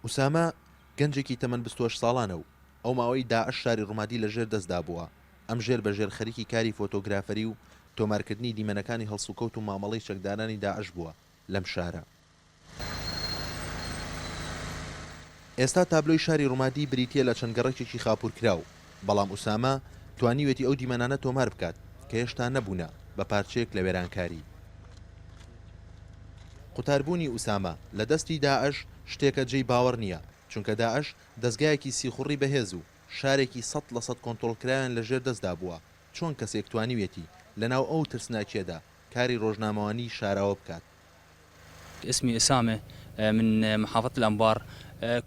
ئوسامە گەنجێکی تەمەن 28 ساڵانە و ئەو ماوەی داعش شاری ڕوومادی لەژێر دەستدا بووە. ئەم ژێر بەژێر خەریکی کاری فۆتۆگرافەری و تۆمارکردنی دیمەنەکانی هەڵسوکەوت و مامەڵەی چەکدارانی داعش بووە لەم شارە. ئێستا تابلۆی شاری ڕوومادی بریتیە لە چەند گەڕێکێکی خاپورکراو، بەڵام ئوسامە توانیوێتی ئەو دیمەنانە تۆمار بکات کە هێشتا نەبوونە بە پارچەیەک لە وێرانکاری. قوتاربوونی ئوسامە لە دەستی داعش شتێکە جێی باوەڕ نییە، چونکە داعش دەستگایەکی سیخوڕی بەهێز و شارێکی 100% کۆنتڕۆڵکرایان لەژێر دەستدا بووە. چۆن کەسێک توانیوێتی لەناو ئەو ترسناکیەدا کاری ڕۆژنامەوانی شاراوە بکات. اسمي أسامة من محافظة الأنبار.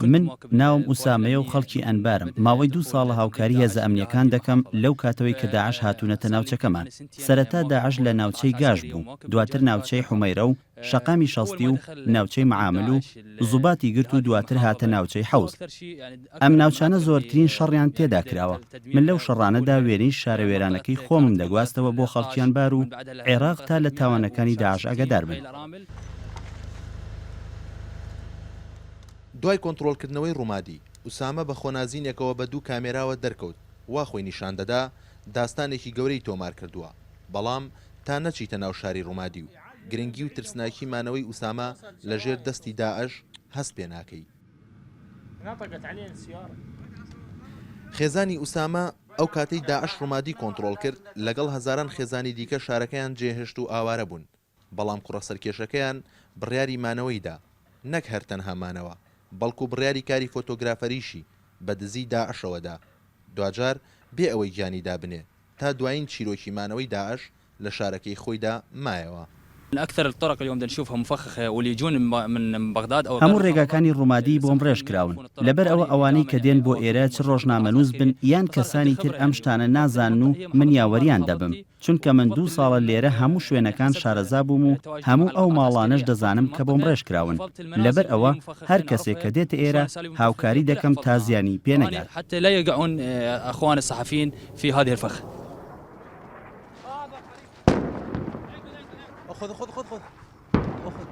من ناوم ئوسامەیە و خەڵکی ئەنبارم. ماوەی 2 ساڵە هاوکاری هێزە ئەمنیەکان دەکەم لەو کاتەوەی کە داعش هاتوونەتە ناوچەکەمان. سەرەتا داعش لە ناوچەی گاش بوو، دواتر ناوچەی حومەیرە و شەقامی شەستی و ناوچەی معامل و زوباتی گرت و دواتر هاتە ناوچەی حەوز. ئەم ناوچانە زۆرترین شەڕیان تێدا کراوە. من لەو شەڕانەدا وێنەی شارەوێرانەکەی خۆمم دەگواستەوە بۆ خەڵکیان بار و عێراق تا لە تاوانەکانی داعش ئەگەدار بن. دوای کۆنتڕۆڵکردنەوەی ڕوومادی ئوسامە بە خۆنازینێکەوە بە 2 کامێراوە دەرکەوت، وا خۆی نیشان دەدا داستانێکی گەورەی تۆمار کردووە، بەڵام تا نەچیتە ناو شاری ڕوومادی و گرنگی و ترسناکی مانەوەی ئوسامە لەژێر دەستی داعش هەست پێ ناکەی. خێزانی ئوسامە ئەو کاتەی داعش ڕوومادی کۆنتڕۆڵ کرد لەگەڵ هەزاران خێزانی دیکە شارەکەیان جێهێشت و ئاوارە بوون، بەڵام کوڕە سەرکێشەکەیان بڕیاری مانەوەیدا، نەک هەر تەنها مانەوە، بەڵکو بڕیاری کاری فۆتۆگرافەریشی بە دزی داعشەوەدا، دوجار بێ ئەوەی گیانی دابنێ تا دوایین چیرۆکی مانەوەی داعش لە شارەکەی خۆیدا مایەوە. من أكثر الطرق اليوم نشوفها مفخخة واللي يجون من بغداد أو هەموو ڕێگاکانی ڕوومادی بۆم ڕێژ کراون. لەبەر ئەوە ئەوانەی کە دێن بۆ ئێرە چ ڕۆژنامەنووس بن یان کەسانی تر ئەم شتانە نازان و من یاوەریان دەبم، چونکە من 2 ساڵە لێرە هەموو شوێنەکان شارەزا بووم و هەموو ئەو ماڵانش دەزانم کە بۆم ڕێژ کراون. لەبەر ئەوە هەر کەسێک کە دێتە ئێرە هاوکاری دەکەم تا زیانی پێنەگات. حتى لا يقعون أخوان الصحفيين في هذه الفخ. خذ خذ خذ خذ خذ.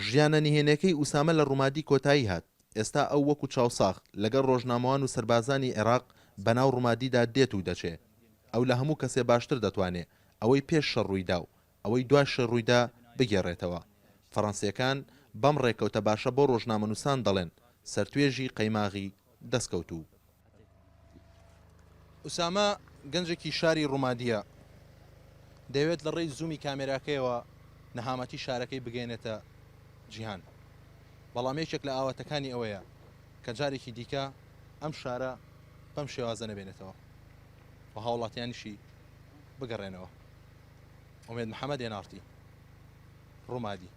ژیانە نهێنەکەی ئوسامە لە ڕوومادی کۆتایی هات. ئێستا ئەو وەکو چاوساخ لەگەڵ ڕۆژنامەوان و سەربازانی عێراق بەناو ڕوومادیدا دێت و دەچێ. ئەو لە هەموو کەسێ باشتر دەتوانێت ئەوەی پێش شەڕ ڕوویدا و ئەوەی دوای شەڕ ڕوویدا بگێڕێتەوە. فەڕەنسیەکان بەم ڕێکەوتە باشە بۆ ڕۆژنامەنووسان دەڵێن سەرتوێژی قەیماغی دەستکەوتوو. ئوسامە گەنجێکی شاری ڕوومادیە، دەوێت لە ڕێی زوومی کامێراکەیەوە نەهامەتی شارەکەی بگەێنێتە جیهان، بەڵام یەکێک لە ئاواتەکانی ئەوەیە کە جارێکی دیکە ئەم شارە بەم شێوازە نەبێنێتەوە و هاوڵاتیانیشی بگەڕێنەوە. ئومێد محەممەد هێنارتی، ڕوومادی.